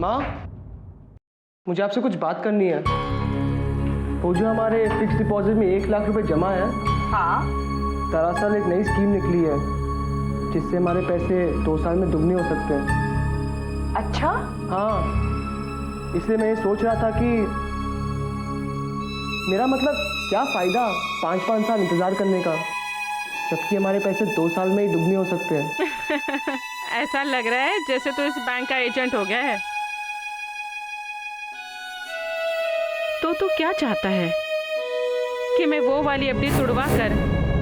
माँ, मुझे आपसे कुछ बात करनी है। वो जो हमारे फिक्स डिपॉजिट में 1 लाख रुपए जमा है, हाँ। दरअसल एक नई स्कीम निकली है जिससे हमारे पैसे 2 साल में दुगने हो सकते हैं। अच्छा? हाँ, इसलिए मैं ये सोच रहा था कि मेरा मतलब क्या फ़ायदा 5-5 साल इंतज़ार करने का, जबकि हमारे पैसे 2 साल में ही दुगने हो सकते हैं। ऐसा लग रहा है जैसे तो इस बैंक का एजेंट हो गया है। तो तू क्या चाहता है कि मैं वो वाली एफडी तुड़वा कर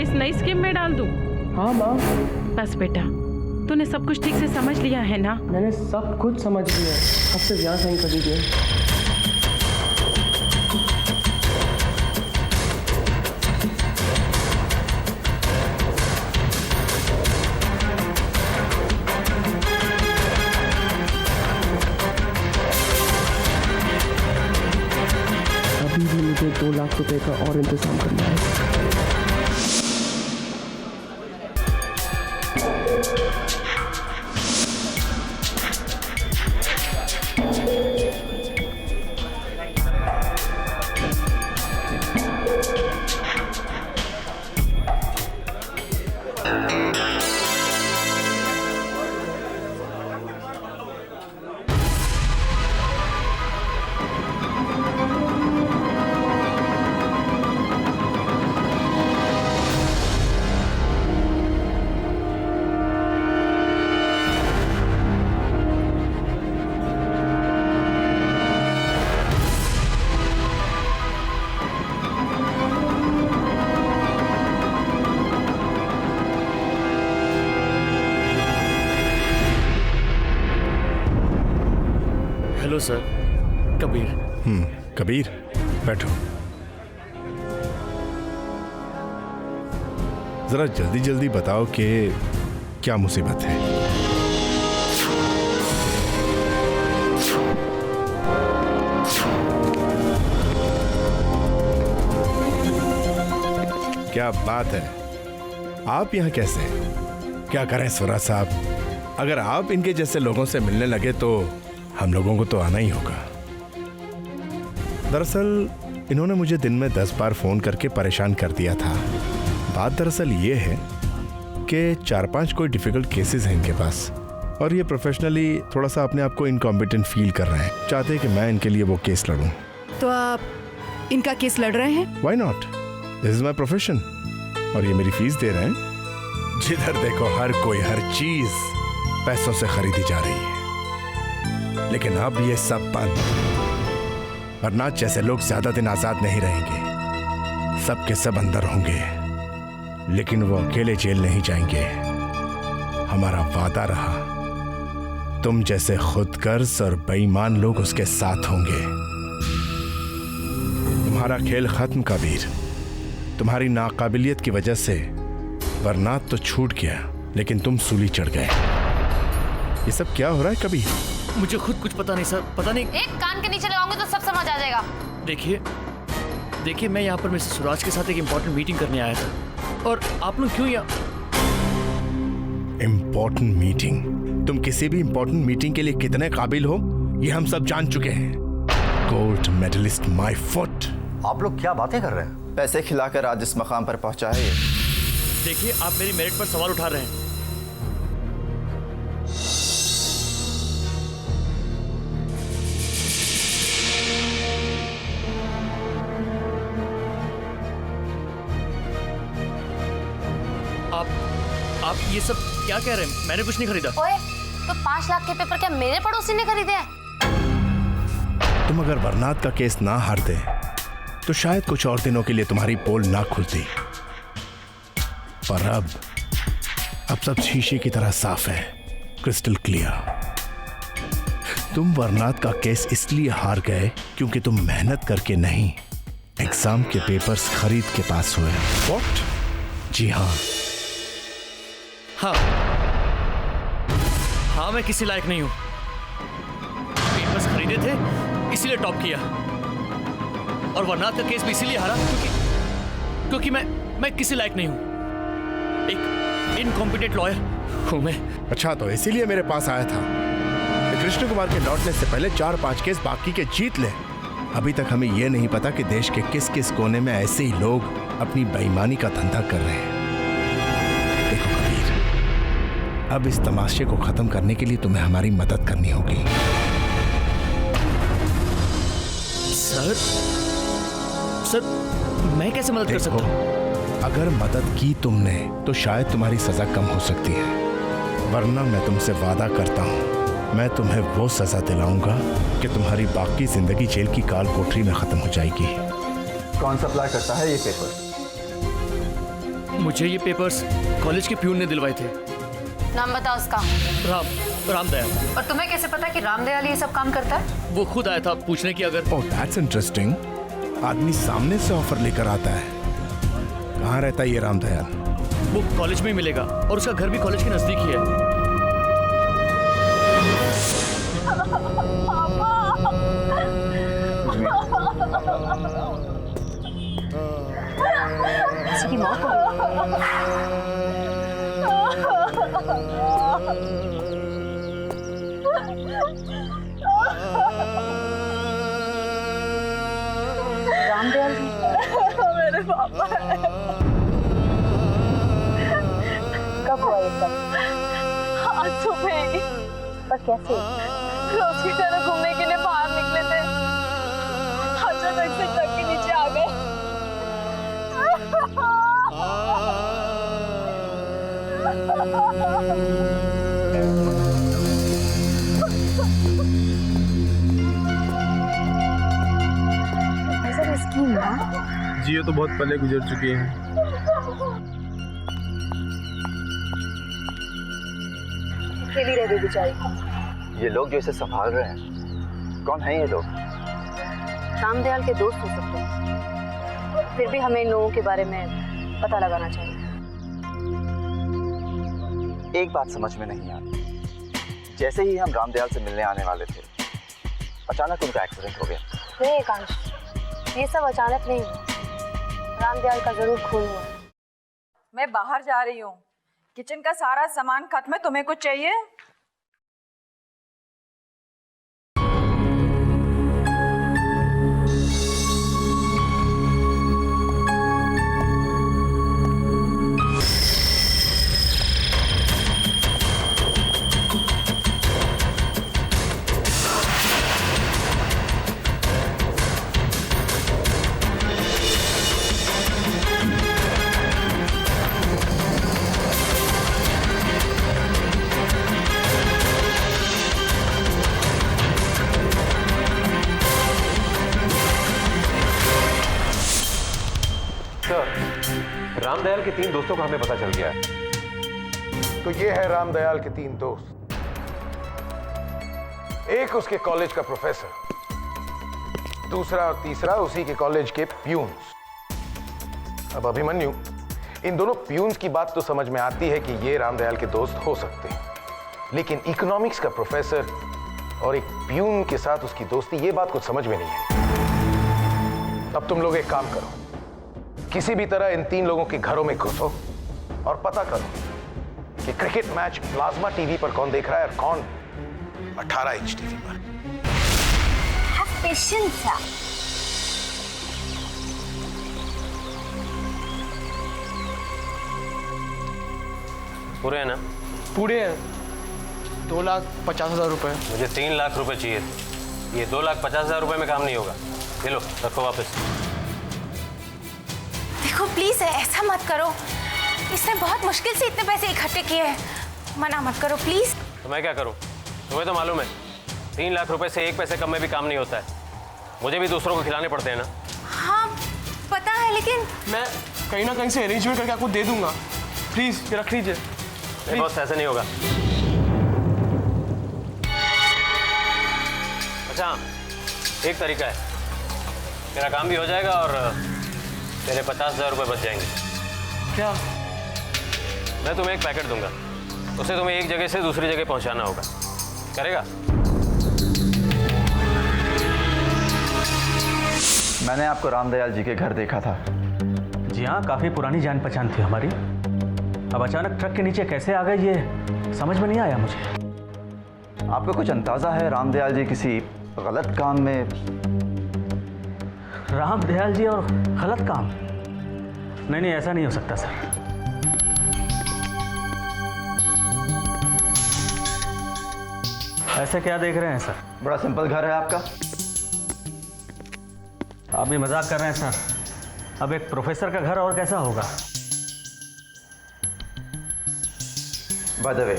इस नई स्कीम में डाल दूं? हाँ माँ। बस बेटा, तूने सब कुछ ठीक से समझ लिया है ना? मैंने सब कुछ समझ लिया, अब सिर्फ यहाँ साइन कर दीजिए। अभी भी मुझे 2 लाख रुपए का और इंतजाम करना है। Hello sir, Kabir. कबीर, बैठो। जरा जल्दी जल्दी बताओ कि क्या मुसीबत है। क्या बात है, आप यहाँ कैसे? क्या करें स्वराज साहब, अगर आप इनके जैसे लोगों से मिलने लगे तो हम लोगों को तो आना ही होगा। दरअसल इन्होंने मुझे दिन में 10 बार फोन करके परेशान कर दिया था। बात दरअसल ये है कि 4-5 कोई डिफिकल्ट केसेस हैं इनके पास, और ये प्रोफेशनली थोड़ा सा अपने आप को इनकॉम्पिटेंट फील कर रहे हैं। चाहते हैं कि मैं इनके लिए वो केस लड़ूं। तो आप इनका केस लड़ रहे हैं? Why not, this is my profession, और ये मेरी फीस दे रहे हैं। जिधर देखो हर कोई हर चीज पैसों से खरीदी जा रही है, लेकिन अब ये सब बंद। वरना जैसे लोग ज्यादा दिन आजाद नहीं रहेंगे, सबके सब अंदर होंगे, लेकिन वो अकेले जेल नहीं जाएंगे। हमारा वादा रहा, तुम जैसे खुदगर्ज और बेईमान लोग उसके साथ होंगे। तुम्हारा खेल खत्म कबीर, तुम्हारी नाकाबिलियत की वजह से वरनात तो छूट गया, लेकिन तुम सूली चढ़ गए। ये सब क्या हो रहा है कबीर? मुझे खुद कुछ पता नहीं सर, पता नहीं। एक कान के नीचे लगाऊंगी तो सब समझ आ जाएगा। देखिए मैं यहाँ पर मिस्टर सुराज के साथ एक इम्पोर्टेंट मीटिंग करने आया था, और आप लोग क्यों यहाँ? Important meeting? तुम किसी भी इम्पोर्टेंट मीटिंग के लिए कितने काबिल हो ये हम सब जान चुके हैं। Gold medalist my foot. आप लोग क्या बातें कर रहे हैं? पैसे खिलाकर आज इस मकाम पर पहुंचा है। देखिए आप मेरी मेरिट पर सवाल उठा रहे हैं। आप ये सब क्या कह रहे हैं? मैंने कुछ नहीं खरीदा। ओए, तो 5 लाख के पेपर क्या मेरे पड़ोसी ने खरीदे हैं? तुम अगर वरनाथ का केस ना हारते तो शायद कुछ और दिनों के लिए तुम्हारी पोल ना खुलती, पर अब सब शीशे की तरह साफ है, क्रिस्टल क्लियर। तुम वरनाथ का केस इसलिए हार गए क्योंकि तुम मेहनत करके नहीं, एग्जाम के पेपर्स खरीद के पास हुए। व्हाट? जी हाँ, हाँ मैं किसी लायक नहीं हूं। पेपर्स खरीदे थे इसीलिए टॉप किया, और वरनाथ का केस भी इसीलिए हारा क्योंकि मैं किसी लायक नहीं हूं। एक इनकॉम्पिटेंट लॉयर हूं मैं। अच्छा तो इसीलिए मेरे पास आया था। कृष्ण कुमार के लौटने से पहले 4-5 केस बाकी के जीत ले। अभी तक हमें यह नहीं पता कि देश के किस किस कोने में ऐसे ही लोग अपनी बेईमानी का धंधा कर रहे हैं। देखो कबीर, अब इस तमाशे को खत्म करने के लिए तुम्हें हमारी मदद करनी होगी। सर मैं कैसे मदद कर सकता हूँ? अगर मदद की तुमने तो शायद तुम्हारी सजा कम हो सकती है, वरना मैं तुमसे वादा करता हूँ मैं तुम्हें वो सजा दिलाऊंगा कि तुम्हारी बाकी जिंदगी जेल की काल कोठरी में खत्म हो जाएगी। कौन सप्लाई करता है ये पेपर? मुझे ये पेपर्स कॉलेज के प्यून ने दिलवाए थे। नाम बताओ उसका। रामदयाल। और तुम्हें कैसे पता कि रामदयाल ये सब काम करता है? वो खुद आया था पूछने की। अगर ओह दैट्स इंटरेस्टिंग। आदमी सामने से ऑफर लेकर आता है। कहाँ रहता है ये रामदयाल? वो कॉलेज में ही मिलेगा और उसका घर भी कॉलेज के नजदीक ही है। किसी की मौत हो रामदयाल जी मेरे पापा कब हुआ ये सब? आज सुबह ही। पर कैसे? रोज की तरह घूमने के लिए बाहर निकले थे, अचानक से ट्रक के नीचे आ गए। ऐसा स्कीम ना जी, ये तो बहुत पहले गुजर चुकी है। अकेली रह गई बेचारी। ये लोग जो इसे संभाल रहे हैं, कौन है ये लोग? रामदयाल के दोस्त हो सकते हैं, फिर भी हमें इन लोगों के बारे में पता लगाना चाहिए। एक बात समझ में नहीं आती। जैसे ही हम रामदयाल से मिलने आने वाले थे, अचानक उनका एक्सीडेंट हो गया। नहीं एकांश, ये सब अचानक नहीं हुआ। रामदयाल का जरूर खून हुआ। मैं बाहर जा रही हूँ, किचन का सारा सामान खत्म है। तुम्हें कुछ चाहिए? रामदयाल के 3 दोस्तों का हमें पता चल गया है। तो ये है रामदयाल के 3 दोस्त। एक उसके कॉलेज का प्रोफेसर, दूसरा और तीसरा उसी के कॉलेज के प्यून्स। अब अभिमन्यु, इन दोनों प्यून्स की बात तो समझ में आती है कि ये रामदयाल के दोस्त हो सकते हैं, लेकिन इकोनॉमिक्स का प्रोफेसर और एक प्यून के साथ उसकी दोस्ती, ये बात कुछ समझ में नहीं है। अब तुम लोग एक काम करो, किसी भी तरह इन 3 लोगों के घरों में घुसो और पता करो कि क्रिकेट मैच प्लाज्मा टीवी पर कौन देख रहा है और कौन 18 इंच टीवी पर। पूरे हैं ना? पूरे हैं। 2,50,000 रुपए। मुझे 3 लाख रुपए चाहिए थे। ये 2,50,000 रुपए में काम नहीं होगा। ये लो, रखो वापस। देखो प्लीज ऐसा मत करो, इसने बहुत मुश्किल से इतने पैसे इकट्ठे किए हैं। मना मत करो प्लीज। तो मैं क्या करूं? तुम्हें तो मालूम है 3 लाख रुपए से 1 पैसे कम में भी काम नहीं होता है। मुझे भी दूसरों को खिलाने पड़ते हैं ना। हाँ पता है, लेकिन मैं कहीं ना कहीं से अरेंजमेंट करके आपको दे दूंगा। प्लीज ये रख लीजिए। नहीं बॉस, ऐसे नहीं होगा। अच्छा, एक तरीका है, मेरा काम भी हो जाएगा और तेरे 50,000 रुपये बच जाएंगे। क्या? मैं तुम्हें एक पैकेट दूंगा, उसे तुम्हें एक जगह से दूसरी जगह पहुंचाना होगा। करेगा? मैंने आपको रामदयाल जी के घर देखा था। जी हाँ, काफ़ी पुरानी जान पहचान थी हमारी। अब अचानक ट्रक के नीचे कैसे आ गए ये समझ में नहीं आया मुझे। आपको कुछ अंदाजा है रामदयाल जी किसी गलत काम में? रामदयाल जी और गलत काम? नहीं, ऐसा नहीं हो सकता सर। ऐसे क्या देख रहे हैं सर? बड़ा सिंपल घर है आपका। आप भी मजाक कर रहे हैं सर। अब एक प्रोफेसर का घर और कैसा होगा? By the way,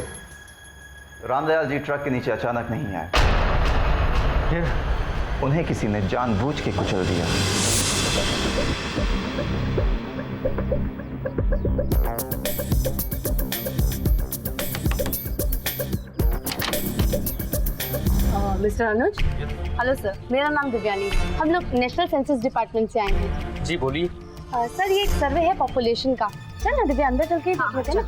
Ramdayal ji truck के नीचे अचानक नहीं आए, फिर उन्हें किसी ने जानबूझ के कुचल दिया। मिस्टर अनुज, हेलो सर, मेरा नाम दिव्यानी। हम लोग नेशनल सेंसस डिपार्टमेंट से आए हैं। जी बोलिए। सर, ये एक सर्वे है पॉपुलेशन का। चल ना दिव्या, अंदर चल के देख लेते हैं ना।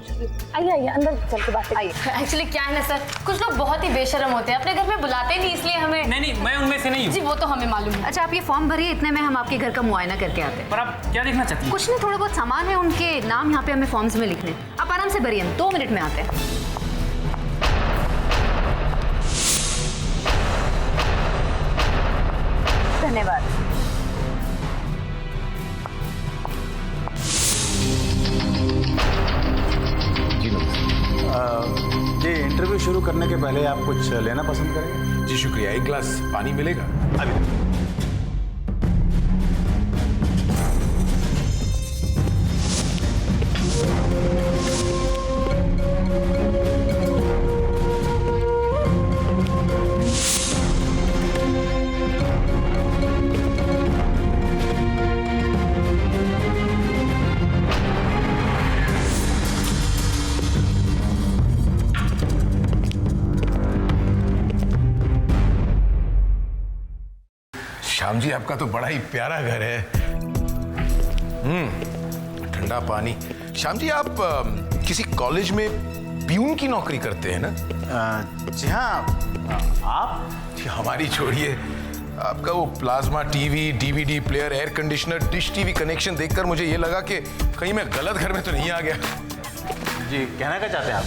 आइए अंदर चल के बात आइए। एक्चुअली क्या है ना सर, कुछ लोग बहुत ही बेशर्म होते हैं, अपने घर में बुलाते नहीं, इसलिए हमें। नहीं, मैं उनमें से नहीं हूँ। जी वो तो हमें मालूम है। अच्छा, आप ये फॉर्म भरिए, इतने में हम आपके घर का मुआयना करके आते हैं। पर आप क्या देखना चाहती हैं? कुछ नहीं, थोड़े बहुत सामान है, उनके नाम यहाँ पे हमें फॉर्म्स में लिखने। आप आराम से भरिए, हम 2 मिनट में आते हैं। धन्यवाद। जी, इंटरव्यू शुरू करने के पहले आप कुछ लेना पसंद करेंगे? जी शुक्रिया। एक गिलास पानी मिलेगा? अभी श्याम जी, आपका तो बड़ा ही प्यारा घर है। ठंडा पानी। श्याम जी, आप किसी कॉलेज में प्यून की नौकरी करते हैं ना? जी हाँ। आप? हमारी छोड़िए, आपका वो plasma TV, DVD player, air conditioner, dish TV connection देखकर मुझे ये लगा कि कहीं मैं गलत घर में तो नहीं आ गया। जी, कहना क्या चाहते हैं आप?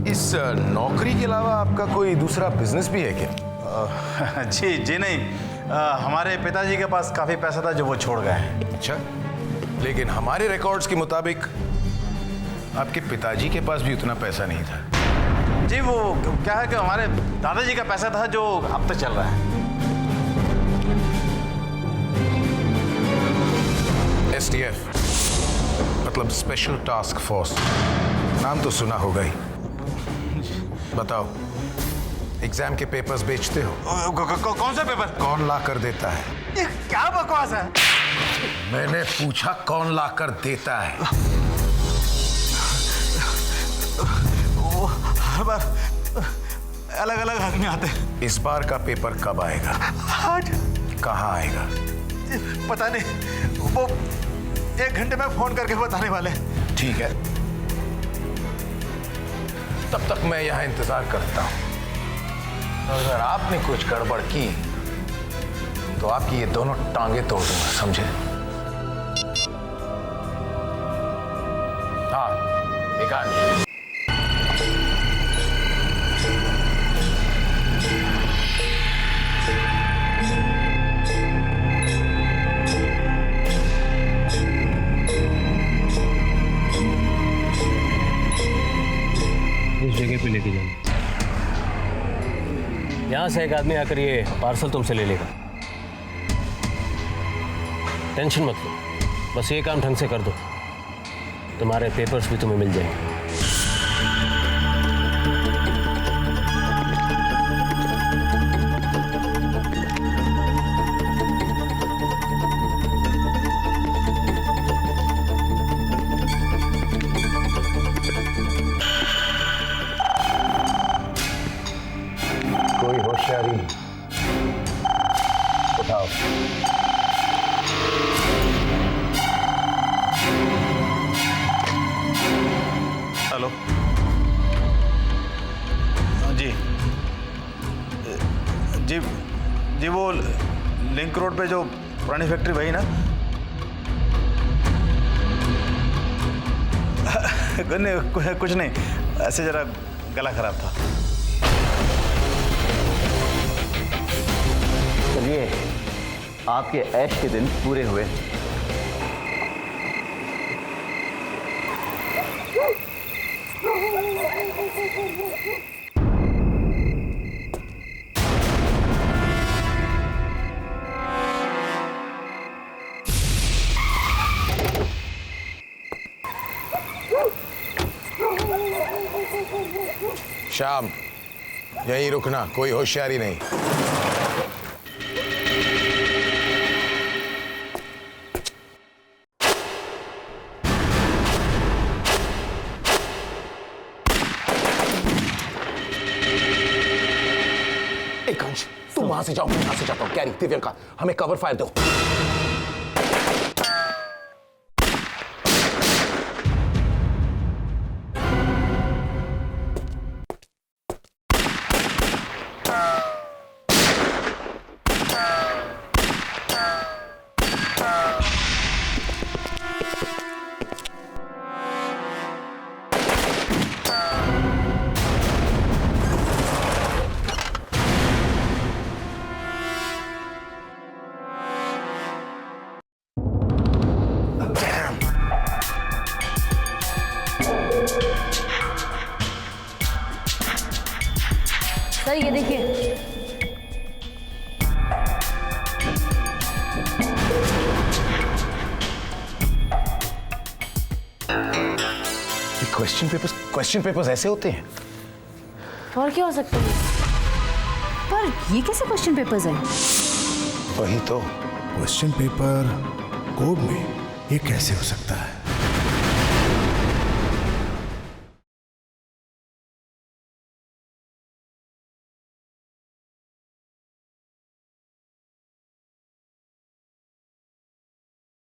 इस नौकरी के अलावा आपका कोई दूसरा बिजनेस भी है क्या? जी नहीं, हमारे पिताजी के पास काफी पैसा था जो वो छोड़ गए हैं। अच्छा, लेकिन हमारे रिकॉर्ड्स के मुताबिक आपके पिताजी के पास भी उतना पैसा नहीं था। जी, वो क्या है कि हमारे दादाजी का पैसा था जो अब तक चल रहा है। STF मतलब स्पेशल टास्क फोर्स, नाम तो सुना होगा ही। बताओ, एग्जाम के पेपर्स बेचते हो? कौन सा पेपर? कौन ला कर देता है? ये क्या बकवास है? मैंने पूछा कौन ला कर देता है? वो हर बार अलग अलग आदमी आते हैं। इस बार का पेपर कब आएगा? आज। कहाँ आएगा? पता नहीं, वो 1 घंटे में फोन करके बताने वाले। ठीक है, तब तक मैं यहां इंतजार करता हूं। अगर आपने कुछ गड़बड़ की तो आपकी ये दोनों टांगे तोड़ दूंगा, समझे? हाँ, एक आदमी। इस जगह पे लेके जाना। यहाँ से एक आदमी आकर ये पार्सल तुमसे ले लेगा। टेंशन मत लो, बस ये काम ढंग से कर दो, तुम्हारे पेपर्स भी तुम्हें मिल जाएंगे। कोई होशियारी उठाओ। हेलो जी जी जी, वो लिंक रोड पे जो पुरानी फैक्ट्री वही ना? कुछ नहीं, ऐसे जरा गला खराब था। चलिए, आपके ऐश के दिन पूरे हुए। शाम, यहीं रुकना, कोई होशियारी नहीं। एक अंश, तुम वहां से जाओ, मैं यहां से जाता हूं। कैरी, दिव्यांका, हमें कवर फायर दो। सर ये देखिए, क्वेश्चन पेपर्स ऐसे होते हैं? और क्या हो सकता है? पर ये कैसे क्वेश्चन पेपर्स हैं? वही तो। क्वेश्चन पेपर कोड में ये कैसे हो सकता है?